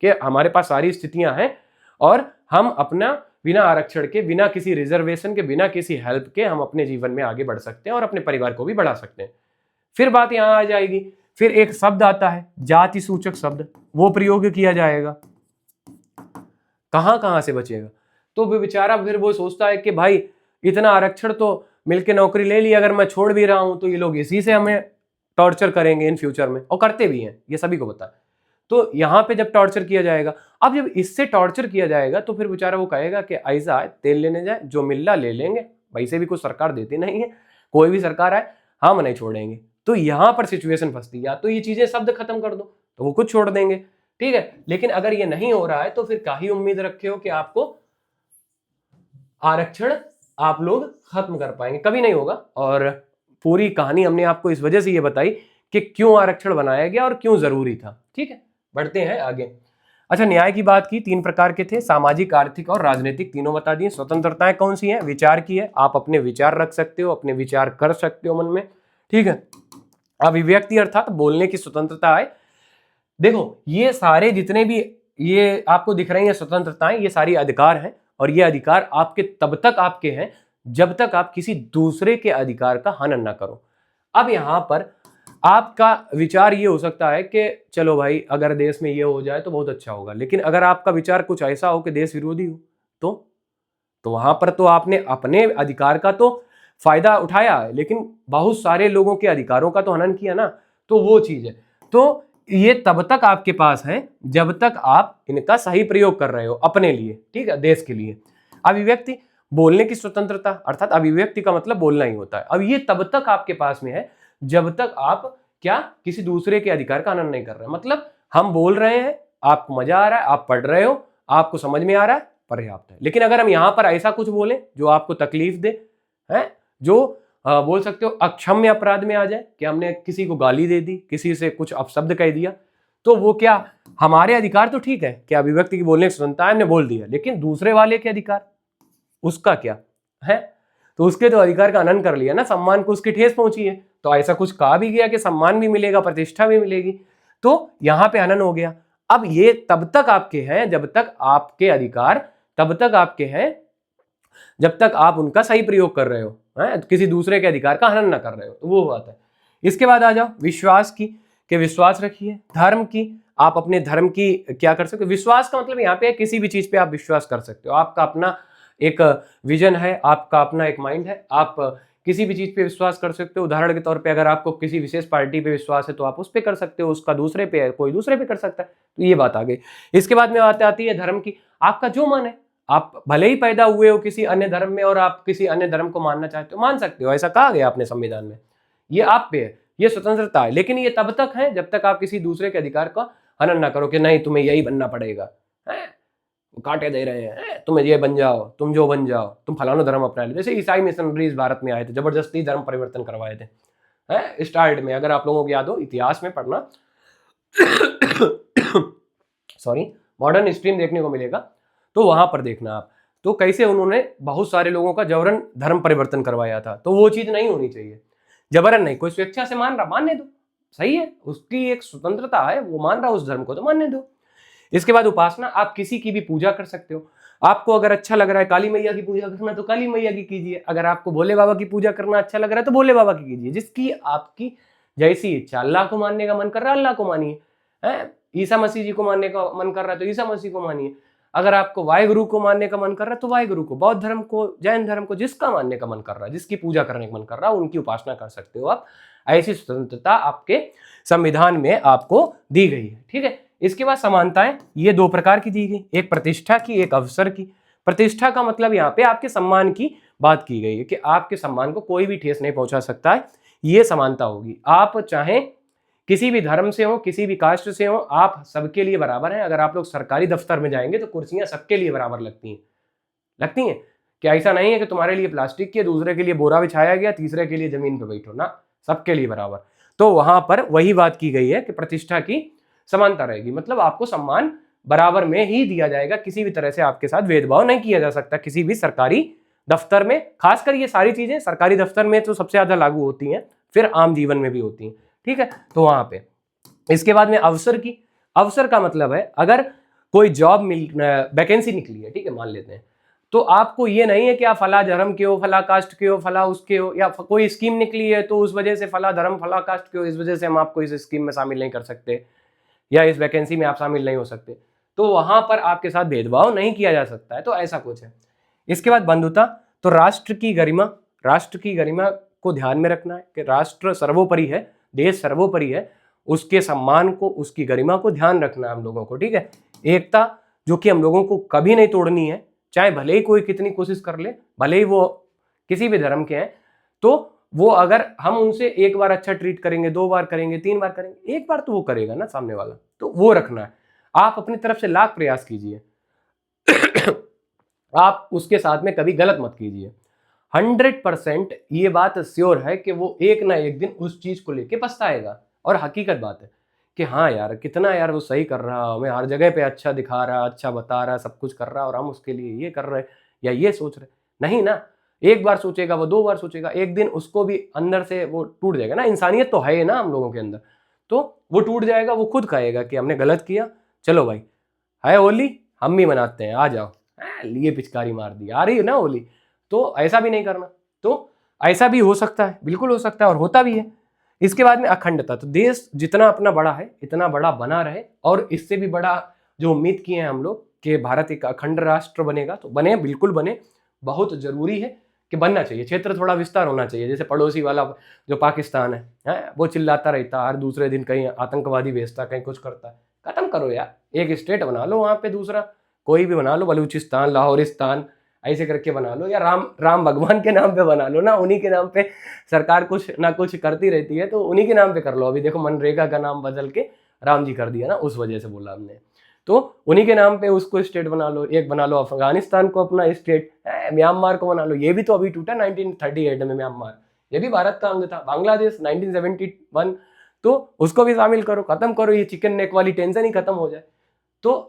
[SPEAKER 1] कि हमारे पास सारी स्थितियां हैं और हम अपना बिना आरक्षण के, बिना किसी रिजर्वेशन के, बिना किसी हेल्प के हम अपने जीवन में आगे बढ़ सकते हैं और अपने परिवार को भी बढ़ा सकते हैं। फिर बात यहां आ जाएगी, फिर एक शब्द आता है जाति सूचक शब्द, वो प्रयोग किया जाएगा। कहां कहां से बचेगा? तो बेचारा फिर वो सोचता है कि भाई इतना आरक्षण तो मिलके नौकरी ले ली, अगर मैं छोड़ भी रहा हूं तो ये लोग इसी से हमें टॉर्चर करेंगे इन फ्यूचर में, और करते भी हैं, ये सभी को पता है। तो यहां पे जब टॉर्चर किया जाएगा, अब जब इससे टॉर्चर किया जाएगा तो फिर बेचारा वो कहेगा कि ऐसा है तेल लेने जाए, जो मिल रहा ले लेंगे, वैसे भी कुछ सरकार देती नहीं है, कोई भी सरकार आए हम नहीं छोड़ेंगे। तो यहां पर सिचुएशन फंसती है, या तो ये चीजें शब्द खत्म कर दो तो वो खुद छोड़ देंगे, ठीक है। लेकिन अगर ये नहीं हो रहा है तो फिर क्या ही उम्मीद रखे हो कि आपको आरक्षण आप लोग खत्म कर पाएंगे? कभी नहीं होगा। और पूरी कहानी हमने आपको इस वजह से ये बताई कि क्यों आरक्षण बनाया गया और क्यों जरूरी था, ठीक है। बढ़ते हैं आगे। अच्छा, न्याय की बात की, 3 प्रकार के थे, सामाजिक, आर्थिक और राजनीतिक, तीनों बता दिए। स्वतंत्रताएं कौन सी हैं? विचार की है, आप अपने विचार रख सकते हो, अपने विचार कर सकते हो मन में, ठीक है। अभिव्यक्ति अर्थात बोलने की स्वतंत्रता है। देखो ये सारे जितने भी ये आपको दिख रही हैं स्वतंत्रताएं, ये सारी अधिकार हैं, और ये अधिकार आपके तब तक आपके हैं जब तक आप किसी दूसरे के अधिकार का हनन ना करो। अब यहां पर आपका विचार ये हो सकता है कि चलो भाई अगर देश में ये हो जाए तो बहुत अच्छा होगा, लेकिन अगर आपका विचार कुछ ऐसा हो कि देश विरोधी हो तो वहां पर तो आपने अपने अधिकार का तो फायदा उठाया है, लेकिन बहुत सारे लोगों के अधिकारों का तो हनन किया ना। तो वो चीज है। तो ये तब तक आपके पास है जब तक आप इनका सही प्रयोग कर रहे हो अपने लिए, ठीक है, देश के लिए। अभिव्यक्ति, बोलने की स्वतंत्रता, अर्थात अभिव्यक्ति का मतलब बोलना ही होता है। अब ये तब तक आपके पास में है जब तक आप क्या किसी दूसरे के अधिकार का हनन नहीं कर रहे। मतलब हम बोल रहे हैं, आपको मजा आ रहा है, आप पढ़ रहे हो, आपको समझ में आ रहा है, पर्याप्त है। लेकिन अगर हम यहां पर ऐसा कुछ बोले जो आपको तकलीफ दे, है, जो बोल सकते हो अक्षम्य अपराध में आ जाए, कि हमने किसी को गाली दे दी, किसी से कुछ अपशब्द कह दिया, तो वो क्या, हमारे अधिकार तो ठीक है कि अभिव्यक्ति की बोलने की स्वतंत्रता है, हमने बोल दिया, लेकिन दूसरे वाले के अधिकार, उसका क्या है? तो उसके तो अधिकार का हनन कर लिया ना, सम्मान को उसकी ठेस पहुंची है। तो ऐसा कुछ कहा भी गया कि सम्मान भी मिलेगा, प्रतिष्ठा भी मिलेगी, तो यहां पे हनन हो गया। अब ये तब तक आपके हैं जब तक आपके अधिकार, तब तक आपके हैं जब तक आप उनका सही प्रयोग कर रहे हो, किसी दूसरे के अधिकार का हनन ना कर रहे हो, तो वो बात है। इसके बाद आ जाओ विश्वास की, कि विश्वास रखिए। धर्म की, आप अपने धर्म की क्या कर सकते हो? विश्वास का मतलब यहाँ पे किसी भी चीज पे आप विश्वास कर सकते हो, आपका अपना एक विजन है, आपका अपना एक माइंड है, आप किसी भी चीज पे विश्वास कर सकते हो। उदाहरण के तौर पे अगर आपको किसी विशेष पार्टी पे विश्वास है तो आप उस पे कर सकते हो, उसका दूसरे पे है, कोई दूसरे पे कर सकता है। तो ये बात आ गई। इसके बाद में बात आती है धर्म की, आपका जो मन है, आप भले ही पैदा हुए हो किसी अन्य धर्म में और आप किसी अन्य धर्म को मानना चाहते हो, मान सकते हो, ऐसा कहा गया अपने संविधान में, ये आप पे है, ये स्वतंत्रता है। लेकिन ये तब तक है जब तक आप किसी दूसरे के अधिकार का हनन ना करो कि नहीं तुम्हें यही बनना पड़ेगा, है, वो कांटे दे रहे हैं, तुम्हें ये बन जाओ, तुम जो बन जाओ, तुम फलाना धर्म अपना लो। जैसे ईसाई मिशनरीज भारत में आए थे, जबरदस्ती धर्म परिवर्तन करवाए थे, है, स्टार्ट में, अगर आप लोगों को याद हो इतिहास में पढ़ना सॉरी, मॉडर्न स्ट्रीम देखने को मिलेगा, तो वहां पर देखना आप, तो कैसे उन्होंने बहुत सारे लोगों का जबरन धर्म परिवर्तन करवाया था। तो वो चीज नहीं होनी चाहिए, जबरन नहीं, कोई स्वेच्छा से मान रहा, मानने दो, सही है, उसकी एक स्वतंत्रता है, वो मान रहा उस धर्म को तो मानने दो। इसके बाद उपासना, आप किसी की भी पूजा कर सकते हो। आपको अगर अच्छा लग रहा है काली मैया की पूजा करना तो काली मैया की कीजिए, अगर आपको भोले बाबा की पूजा करना अच्छा लग रहा है तो भोले बाबा की कीजिए, जिसकी आपकी जैसी इच्छा। अल्लाह को मानने का मन कर रहा है अल्लाह को मानिए, है, ईसा मसीह जी को मानने का मन कर रहा है तो ईसा मसीह को मानिए, अगर आपको वाहेगुरु को मानने का मन कर रहा है तो वाहेगुरु को, बौद्ध धर्म को, जैन धर्म को, जिसका मानने का मन कर रहा है, जिसकी पूजा करने का मन कर रहा है, उनकी उपासना कर सकते हो आप। ऐसी स्वतंत्रता आपके संविधान में आपको दी गई है, ठीक है। इसके बाद समानताएं, ये 2 प्रकार की दी गई, एक प्रतिष्ठा की, एक अवसर की। प्रतिष्ठा का मतलब यहाँ पे आपके सम्मान की बात की गई है कि आपके सम्मान को कोई भी ठेस नहीं पहुंचा सकता है, ये समानता होगी। आप चाहे किसी भी धर्म से हो, किसी भी कास्ट से हो, आप सबके लिए बराबर हैं। अगर आप लोग सरकारी दफ्तर में जाएंगे तो कुर्सियां सबके लिए बराबर लगती हैं, क्या ऐसा नहीं है कि तुम्हारे लिए प्लास्टिक की, दूसरे के लिए बोरा बिछाया गया, तीसरे के लिए जमीन पे बैठो ना, सबके लिए बराबर। तो वहां पर वही बात की गई है कि प्रतिष्ठा की समानता रहेगी, मतलब आपको सम्मान बराबर में ही दिया जाएगा, किसी भी तरह से आपके साथ भेदभाव नहीं किया जा सकता किसी भी सरकारी दफ्तर में। खासकर ये सारी चीजें सरकारी दफ्तर में तो सबसे ज्यादा लागू होती हैं, फिर आम जीवन में भी होती हैं, ठीक है। तो वहां पे इसके बाद में अवसर की, अवसर का मतलब है अगर कोई जॉब वैकेंसी निकली है, ठीक है, मान लेते हैं, तो आपको ये नहीं है कि आप फला धर्म के हो, फला कास्ट के हो, फला उसके हो, या कोई स्कीम निकली है तो उस वजह से फला धर्म फला कास्ट के हो, इस वजह से हम आपको इस स्कीम में शामिल नहीं कर सकते या इस वैकेंसी में आप शामिल नहीं हो सकते, तो वहां पर आपके साथ भेदभाव नहीं किया जा सकता है। तो ऐसा कुछ है। इसके बाद बंधुता, तो राष्ट्र की गरिमा को ध्यान में रखना है कि राष्ट्र सर्वोपरि है, देश सर्वोपरि है, उसके सम्मान को, उसकी गरिमा को ध्यान रखना है हम लोगों को, ठीक है। एकता, जो कि हम लोगों को कभी नहीं तोड़नी है, चाहे भले ही कोई कितनी कोशिश कर ले, भले ही वो किसी भी धर्म के हैं, तो वो अगर हम उनसे एक बार अच्छा ट्रीट करेंगे, 2 बार करेंगे, 3 बार करेंगे, एक बार तो वो करेगा ना सामने वाला, तो वो रखना है। आप अपनी तरफ से लाख प्रयास कीजिए आप उसके साथ में कभी गलत मत कीजिए। 100% ये बात श्योर है कि वो एक ना एक दिन उस चीज को लेके पछताएगा। और हकीकत बात है कि हाँ यार, कितना यार वो सही कर रहा, हमें हर जगह पे अच्छा दिखा रहा, अच्छा बता रहा, सब कुछ कर रहा, और हम उसके लिए ये कर रहे या ये सोच रहे। नहीं ना, एक बार सोचेगा वो, 2 बार सोचेगा, एक दिन उसको भी अंदर से वो टूट जाएगा ना। इंसानियत तो है ना हम लोगों के अंदर, तो वो टूट जाएगा, वो खुद कहेगा कि हमने गलत किया, चलो भाई है होली, हम भी मनाते हैं, आ जाओ, लिए पिचकारी मार दी, आ रही है ना होली। तो ऐसा भी नहीं करना। तो ऐसा भी हो सकता है, बिल्कुल हो सकता है, और होता भी है। इसके बाद में अखंडता, तो देश जितना अपना बड़ा है इतना बड़ा बना रहे, और इससे भी बड़ा जो उम्मीद किए हैं हम लोग कि भारत एक अखंड राष्ट्र बनेगा, तो बने, बिल्कुल बने, बहुत जरूरी है कि बनना चाहिए। क्षेत्र थोड़ा विस्तार होना चाहिए। जैसे पड़ोसी वाला जो पाकिस्तान है, वो चिल्लाता रहता, हर दूसरे दिन कहीं आतंकवादी भेजता, कहीं कुछ करता है। खत्म करो यार, एक स्टेट बना लो वहां पे, दूसरा कोई भी बना लो, बलूचिस्तान, लाहौरिस्तान, ऐसे करके बना लो, या राम भगवान के नाम पे बना लो ना, उन्हीं के नाम पे सरकार कुछ ना कुछ करती रहती है, तो उन्हीं के नाम पे कर लो। अभी देखो मनरेगा का नाम बदल के राम जी कर दिया ना, उस वजह से बोला हमने। तो उन्हीं के नाम पे उसको स्टेट बना लो, एक बना लो अफगानिस्तान को अपना स्टेट, म्यांमार को बना लो, ये भी तो अभी टूटा 1938 में म्यांमार, ये भी भारत का अंग था। बांग्लादेश 1971, तो उसको भी शामिल करो, खत्म करो, ये चिकन नेक वाली टेंशन ही खत्म हो जाए। तो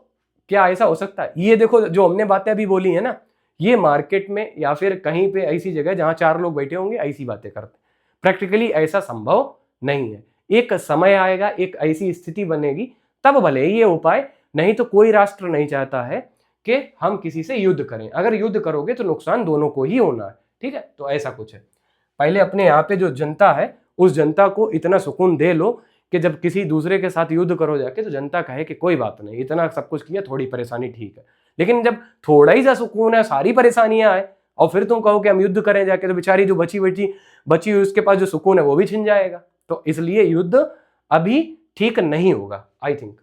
[SPEAKER 1] क्या ऐसा हो सकता है? ये देखो जो हमने बातें अभी बोली है ना, ये मार्केट में या फिर कहीं पे ऐसी जगह जहां 4 लोग बैठे होंगे ऐसी बातें करते, प्रैक्टिकली ऐसा संभव नहीं है। एक समय आएगा, एक ऐसी स्थिति बनेगी, तब भले ये उपाय, नहीं तो कोई राष्ट्र नहीं चाहता है कि हम किसी से युद्ध करें। अगर युद्ध करोगे तो नुकसान दोनों को ही होना है, ठीक है। तो ऐसा कुछ है। पहले अपने यहाँ पे जो जनता है, उस जनता को इतना सुकून दे लो कि जब किसी दूसरे के साथ युद्ध करो जाके, तो जनता कहे कि कोई बात नहीं, इतना सब कुछ किया, थोड़ी परेशानी ठीक है। लेकिन जब थोड़ा ही सा सुकून है, सारी परेशानियां आए, और फिर तुम कहो कि हम युद्ध करें जाके, तो बेचारी जो बची हुई उसके पास जो सुकून है वो भी छिन जाएगा। तो इसलिए युद्ध अभी ठीक नहीं होगा, आई थिंक।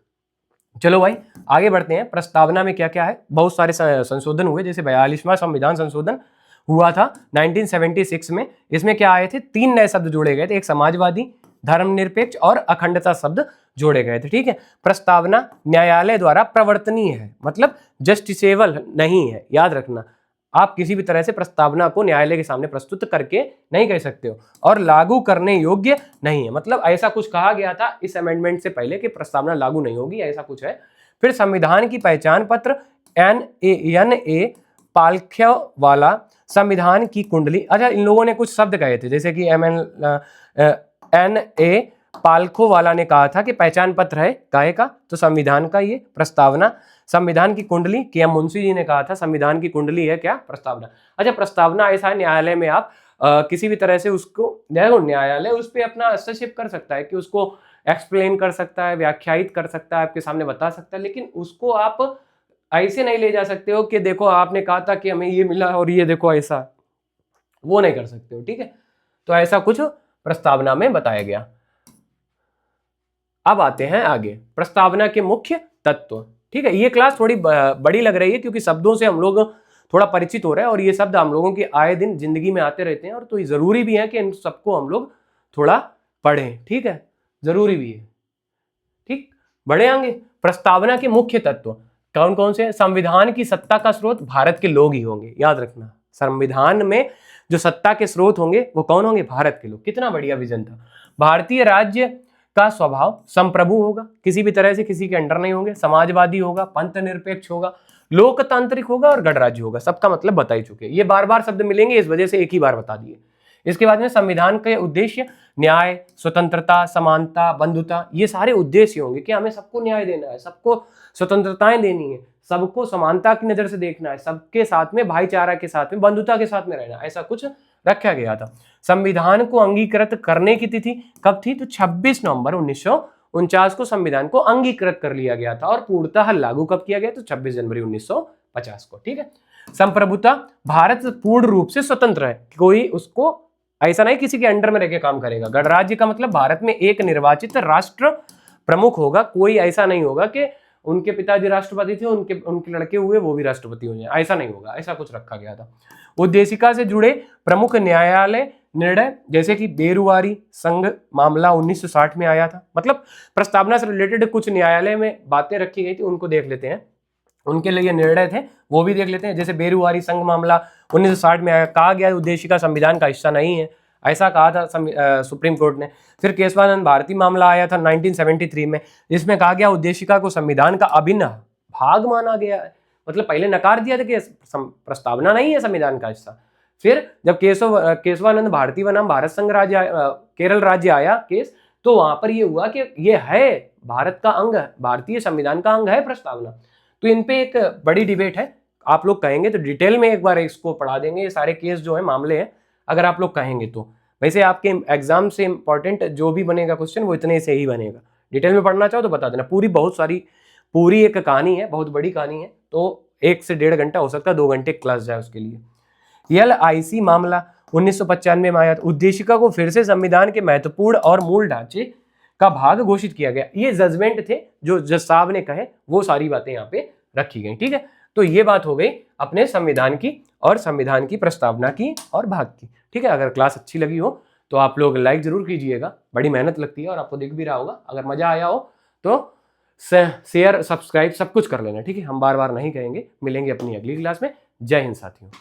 [SPEAKER 1] चलो भाई आगे बढ़ते हैं। प्रस्तावना में क्या क्या है? बहुत सारे संशोधन हुए, जैसे 42वां संविधान संशोधन हुआ था 1976 में। इसमें क्या आए थे? 3 नए शब्द जोड़े गए थे, एक समाजवादी, धर्मनिरपेक्ष और अखंडता शब्द जोड़े गए थे, ठीक है। प्रस्तावना न्यायालय द्वारा प्रवर्तनीय है, मतलब जस्टिसेबल नहीं है, याद रखना। आप किसी भी तरह से प्रस्तावना को न्यायालय के सामने प्रस्तुत करके नहीं कह सकते हो, और लागू करने योग्य नहीं है, मतलब ऐसा कुछ कहा गया था इस अमेंडमेंट से पहले कि प्रस्तावना लागू नहीं होगी, ऐसा कुछ है। फिर संविधान की पहचान पत्र, NA पालख्य वाला, संविधान की कुंडली। अच्छा, इन लोगों ने कुछ शब्द कहे थे, जैसे कि NA पालखो वाला ने कहा था कि पहचान पत्र है काहे का? तो संविधान का। ये प्रस्तावना, संविधान की कुंडली, KM मुंशी जी ने कहा था संविधान की कुंडली है क्या? प्रस्तावना। अच्छा, प्रस्तावना ऐसा है, न्यायालय में आप किसी भी तरह से उसको, देखो न्यायालय उस पर अपना हस्तक्षेप कर सकता है, कि उसको एक्सप्लेन कर सकता है, व्याख्यायित कर सकता है, आपके सामने बता सकता है, लेकिन उसको आप ऐसे नहीं ले जा सकते हो कि देखो आपने कहा था कि हमें ये मिला और ये देखो ऐसा, वो नहीं कर सकते हो, ठीक है। तो ऐसा कुछ प्रस्तावना में बताया गया। अब आते हैं आगे, प्रस्तावना के मुख्य तत्व, ठीक है। ये क्लास थोड़ी बड़ी लग रही है क्योंकि शब्दों से हम लोग थोड़ा परिचित हो रहे हैं, और ये शब्द हम लोगों की आए दिन जिंदगी में आते रहते हैं, और तो ये जरूरी भी है कि इन सबको हम लोग थोड़ा पढ़ें, ठीक है, जरूरी भी है, ठीक। बढ़े आगे, प्रस्तावना के मुख्य तत्व कौन कौन से? संविधान की सत्ता का स्रोत भारत के लोग ही होंगे, याद रखना। संविधान में जो सत्ता के स्रोत होंगे वो कौन होंगे? भारत के लोग। कितना बढ़िया विजन था। भारतीय राज्य का स्वभाव संप्रभु होगा, किसी भी तरह से किसी के अंडर नहीं होंगे। समाजवादी होगा, पंथ निरपेक्ष होगा, लोकतांत्रिक होगा और गणराज्य होगा। सबका मतलब बता ही चुके, ये बार बार शब्द मिलेंगे, इस वजह से एक ही बार बता दिए। इसके बाद में संविधान के उद्देश्य न्याय, स्वतंत्रता, समानता, बंधुता, ये सारे उद्देश्य होंगे कि हमें सबको न्याय देना है, सबको स्वतंत्रताएं देनी है, सबको समानता की नजर से देखना है, सबके साथ में भाईचारा के साथ में बंधुता के साथ में रहना, ऐसा कुछ रखा गया था। संविधान को अंगीकृत करने की तिथि कब थी? तो 26 नवंबर 1949 को संविधान को अंगीकृत कर लिया गया था और पूर्णतः लागू कब किया गया? तो 26 जनवरी 1950 को। ठीक है। संप्रभुता, भारत पूर्ण रूप से स्वतंत्र है, कोई उसको ऐसा नहीं किसी के अंडर में रह के काम करेगा। गणराज्य का मतलब भारत में एक निर्वाचित राष्ट्र प्रमुख होगा, कोई ऐसा नहीं होगा कि उनके पिताजी राष्ट्रपति थे, उनके लड़के हुए वो भी राष्ट्रपति हो जाए, ऐसा नहीं होगा, ऐसा कुछ रखा गया था। उद्देशिका से जुड़े प्रमुख न्यायालय निर्णय, जैसे कि बेरुआरी संघ मामला 1960 में आया था, मतलब प्रस्तावना से रिलेटेड कुछ न्यायालय में बातें रखी गई थी, उनको देख लेते हैं, उनके लिए निर्णय थे वो भी देख लेते हैं। जैसे बेरुआरी संघ मामला 1960 में आया, कहा गया उद्देशिका संविधान का हिस्सा नहीं है, ऐसा कहा था सुप्रीम कोर्ट ने। फिर केशवानंद भारती मामला आया था 1973 में, जिसमें कहा गया उद्देशिका को संविधान का अभिन्न भाग माना गया है, मतलब पहले नकार दिया था कि प्रस्तावना नहीं है संविधान का हिस्सा। फिर जब केशवानंद भारती बनाम भारत संघ राज्य केरल राज्य आया केस, तो वहां पर ये हुआ कि ये है भारत का अंग, भारतीय संविधान का अंग है प्रस्तावना। तो इन पे एक बड़ी डिबेट है, आप लोग कहेंगे तो डिटेल में एक बार इसको पढ़ा देंगे, ये सारे केस जो है मामले हैं, अगर आप लोग कहेंगे तो। वैसे आपके एग्जाम से इंपॉर्टेंट जो भी बनेगा क्वेश्चन वो इतने से ही बनेगा, डिटेल में पढ़ना चाहो तो बता देना। पूरी एक कहानी है, बहुत बड़ी कहानी है, तो 1 से 1.5 घंटा हो सकता है, 2 घंटे क्लास जाए उसके लिए। LIC मामला 1995 में आया, उद्देशिका को फिर से संविधान के महत्वपूर्ण और मूल ढांचे का भाग घोषित किया गया। ये जजमेंट थे जो जज साहब ने कहे, वो सारी बातें यहाँ पे रखी गई। ठीक है, तो ये बात हो गई अपने संविधान की और संविधान की प्रस्तावना की और भाग की। ठीक है, अगर क्लास अच्छी लगी हो तो आप लोग लाइक जरूर कीजिएगा, बड़ी मेहनत लगती है और आपको दिख भी रहा होगा। अगर मजा आया हो तो शेयर, सब्सक्राइब सब कुछ कर लेना। ठीक है, हम बार बार नहीं कहेंगे। मिलेंगे अपनी अगली क्लास में। जय हिंद साथियों।